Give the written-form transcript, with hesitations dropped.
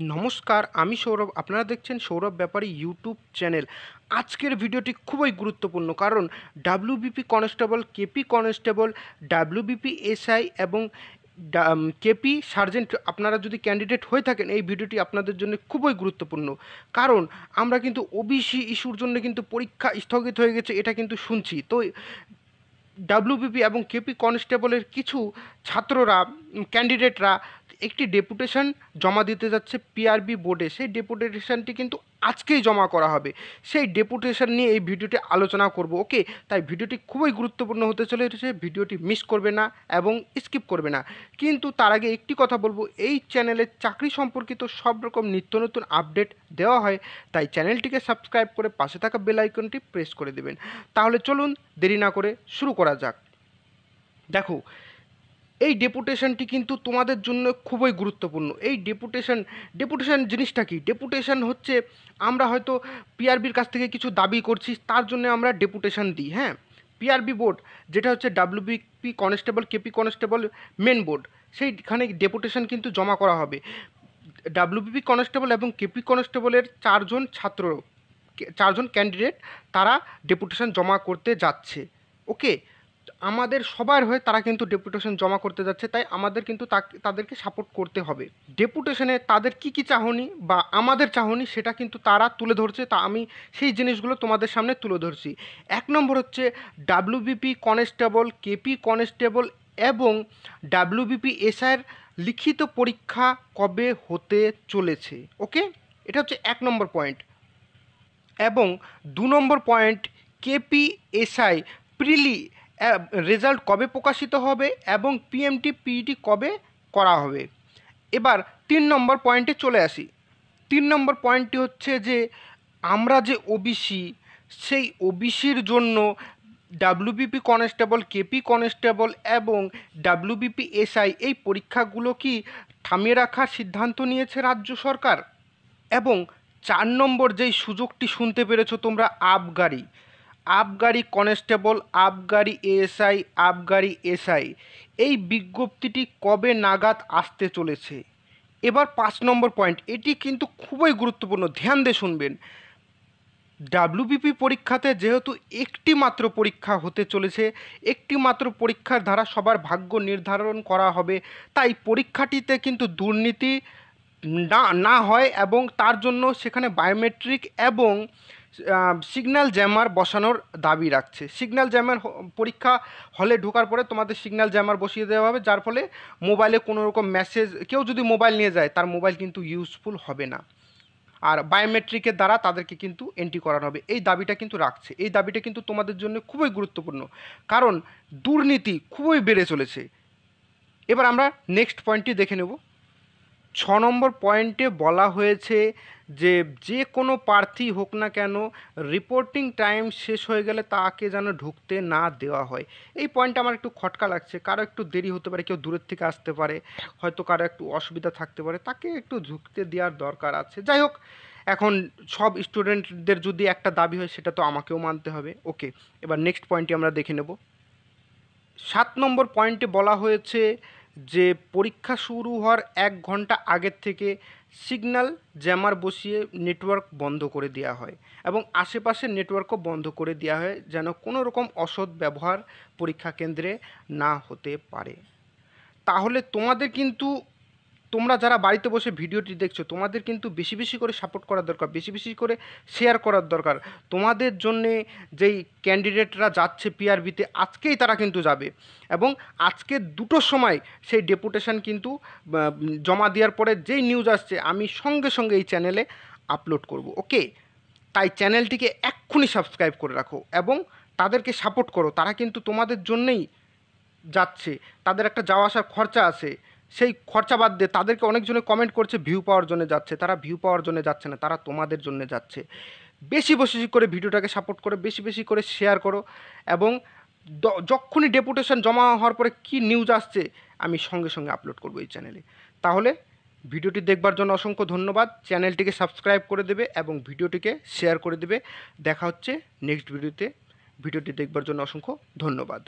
নমস্কার, আমি সৌরভ। আপনারা দেখছেন সৌরভ ব্যাপারী ইউটিউব চ্যানেল। আজকের ভিডিওটি খুবই গুরুত্বপূর্ণ, কারণ WBP constable, KP constable, WBP SI এবং কেপি সার্জেন্ট আপনারা যদি ক্যান্ডিডেট হয়ে থাকেন, এই ভিডিওটি আপনাদের জন্য খুবই গুরুত্বপূর্ণ। কারণ আমরা কিন্তু ওবিসি ইস্যুর জন্য কিন্তু পরীক্ষা স্থগিত হয়ে গেছে, এটা কিন্তু শুনছি। তো ডাব্লিউবিপি এবং কেপি কনস্টেবলের কিছু ছাত্ররা, ক্যান্ডিডেটরা একটি ডেপুটেশন জমা দিতে যাচ্ছে পিআরবি বোর্ডে। সেই ডেপুটেশনটি কিন্তু আজকেই জমা করা হবে। সেই ডেপুটেশন নিয়ে এই ভিডিওটি আলোচনা করব। ওকে, তাই ভিডিওটি খুবই গুরুত্বপূর্ণ হতে চলেছে। ভিডিওটি মিস করবে না এবং স্কিপ করবে না। কিন্তু তার আগে একটি কথা বলবো, এই চ্যানেলে চাকরি সম্পর্কিত সব রকম নিত্য নতুন আপডেট দেওয়া হয়, তাই চ্যানেলটিকে সাবস্ক্রাইব করে পাশে থাকা বেল আইকনটি প্রেস করে দেবেন। তাহলে চলুন দেরি না করে শুরু করা যাক। দেখো, এই ডেপুটেশনটি কিন্তু তোমাদের জন্য খুবই গুরুত্বপূর্ণ। এই ডেপুটেশন জিনিসটা কি? ডেপুটেশন হচ্ছে, আমরা হয়তো পিআরবির কাছ থেকে কিছু দাবি করছি, তার জন্য আমরা ডেপুটেশন দিই। হ্যাঁ, পিআরবি বোর্ড, যেটা হচ্ছে WBP constable, KP constable main board, সেইখানে ডেপুটেশন কিন্তু জমা করা হবে। ডাব্লিউবিপি কনস্টেবল এবং কেপি কনস্টেবলের চারজন ক্যান্ডিডেট, তারা ডেপুটেশন জমা করতে যাচ্ছে। ওকে, আমাদের সবার হয়ে তারা কিন্তু ডেপুটেশন জমা করতে যাচ্ছে, তাই আমাদের কিন্তু তাদেরকে সাপোর্ট করতে হবে। ডেপুটেশনে তাদের কি চাহনি বা আমাদের চাহনি, সেটা কিন্তু তারা তুলে ধরছে, তা আমি সেই জিনিসগুলো তোমাদের সামনে তুলে ধরছি। 1 নম্বর হচ্ছে ডাব্লিউবিপি কনস্টেবল, কেপি কনস্টেবল এবং ডাব্লিউবিপি এসআইয়ের লিখিত পরীক্ষা কবে হতে চলেছে। ওকে, এটা হচ্ছে 1 নম্বর পয়েন্ট। এবং 2 নম্বর পয়েন্ট, কেপিএসআই প্রিলি রেজাল্ট কবে প্রকাশিত হবে এবং পিএমটি পিইটি কবে করা হবে। এবার 3 নম্বর পয়েন্টে চলে আসি। 3 নম্বর পয়েন্টটি হচ্ছে যে, আমরা যে ওবিসি, সেই ওবিসির জন্য ডাব্লিউবিপি কনস্টেবল, কেপি কনস্টেবল এবং ডাব্লিউবিপি এসআই এই পরীক্ষাগুলো কি থামিয়ে রাখার সিদ্ধান্ত নিয়েছে রাজ্য সরকার। এবং 4 নম্বর যেই সুযোগটি শুনতে পেরেছো তোমরা, আবগারি কনস্টেবল, আবগারি এএসআই, আবগারি এসআই, এই বিজ্ঞপ্তিটি কবে নাগাদ আসতে চলেছে। এবার 5 নম্বর পয়েন্ট, এটি কিন্তু খুবই গুরুত্বপূর্ণ, ধ্যান দিয়ে শুনবেন। ডাব্লিউবিপি পরীক্ষাতে যেহেতু একটি মাত্র পরীক্ষা হতে চলেছে, একটি মাত্র পরীক্ষার দ্বারা সবার ভাগ্য নির্ধারণ করা হবে, তাই পরীক্ষাটিতে কিন্তু দুর্নীতি না হয় এবং তার জন্য সেখানে বায়োমেট্রিক এবং সিগন্যাল জ্যামার বসানোর দাবি রাখছে। সিগন্যাল জ্যামার পরীক্ষা হলে ঢোকার পরে তোমাদের সিগন্যাল জ্যামার বসিয়ে দেওয়া হবে, যার ফলে মোবাইলে কোনো রকম মেসেজ, কেউ যদি মোবাইল নিয়ে যায় তার মোবাইল কিন্তু ইউজফুল হবে না। আর বায়োমেট্রিকের দ্বারা তাদেরকে কিন্তু এন্ট্রি করানো হবে, এই দাবিটা কিন্তু রাখছে। এই দাবিটা কিন্তু তোমাদের জন্য খুবই গুরুত্বপূর্ণ, কারণ দুর্নীতি খুবই বেড়ে চলেছে। এবার আমরা নেক্সট পয়েন্টটি দেখে নেব। 6 নম্বর পয়েন্টে বলা হয়েছে যে, যে কোনো প্রার্থী হোক না কেন, রিপোর্টিং টাইম শেষ হয়ে গেলে তাকে যেন ঢুকতে না দেওয়া হয়। এই পয়েন্টটা আমার একটু খটকা লাগছে, কারো একটু দেরি হতে পারে, কেউ দূরের থেকে আসতে পারে, হয়তো কারো একটু অসুবিধা থাকতে পারে, তাকে একটু ঢুকতে দেওয়ার দরকার আছে। যাই হোক, এখন সব স্টুডেন্টদের যদি একটা দাবি হয়, সেটা তো আমাকেও মানতে হবে। ওকে, এবার নেক্সট পয়েন্টটি আমরা দেখে নেব। 7 নম্বর পয়েন্টে বলা হয়েছে যে, পরীক্ষা শুরু হওয়ার 1 ঘন্টা আগের থেকে সিগন্যাল জ্যামার বসিয়ে নেটওয়ার্ক বন্ধ করে দেওয়া হয় এবং আশেপাশের নেটওয়ার্কও বন্ধ করে দেওয়া হয়, যেন কোনো রকম অসৎ ব্যবহার পরীক্ষা কেন্দ্রে না হতে পারে। তাহলে তোমাদের কিন্তু, তোমরা যারা বাড়িতে বসে ভিডিওটি দেখছো, তোমাদের কিন্তু বেশি বেশি করে সাপোর্ট করার দরকার, বেশি বেশি করে শেয়ার করার দরকার। তোমাদের জন্যে যেই ক্যান্ডিডেটরা যাচ্ছে পিআরবিতে, আজকেই তারা কিন্তু যাবে এবং আজকে 2টোর সময় সেই ডেপুটেশন কিন্তু জমা দেওয়ার পরে যেই নিউজ আসছে, আমি সঙ্গে সঙ্গে এই চ্যানেলে আপলোড করব। ওকে, তাই চ্যানেলটিকে এক্ষুনি সাবস্ক্রাইব করে রাখো এবং তাদেরকে সাপোর্ট করো। তারা কিন্তু তোমাদের জন্যেই যাচ্ছে, তাদের একটা যাওয়া আসার খরচা আছে, সেই খরচা বাদ দিয়ে তাদেরকে অনেকজনে কমেন্ট করছে ভিউ পাওয়ার জন্য যাচ্ছে, তারা ভিউ পাওয়ার জন্য যাচ্ছে না, তারা তোমাদের জন্য যাচ্ছে। বেশি বেশি করে ভিডিওটাকে সাপোর্ট করে, বেশি বেশি করে শেয়ার করো এবং যখনই ডেপুটেশন জমা হওয়ার পরে কি নিউজ আসছে, আমি সঙ্গে সঙ্গে আপলোড করবো এই চ্যানেলে। তাহলে ভিডিওটি দেখবার জন্য অসংখ্য ধন্যবাদ। চ্যানেলটিকে সাবস্ক্রাইব করে দেবে এবং ভিডিওটিকে শেয়ার করে দেবে। দেখা হচ্ছে নেক্সট ভিডিওতে। ভিডিওটি দেখবার জন্য অসংখ্য ধন্যবাদ।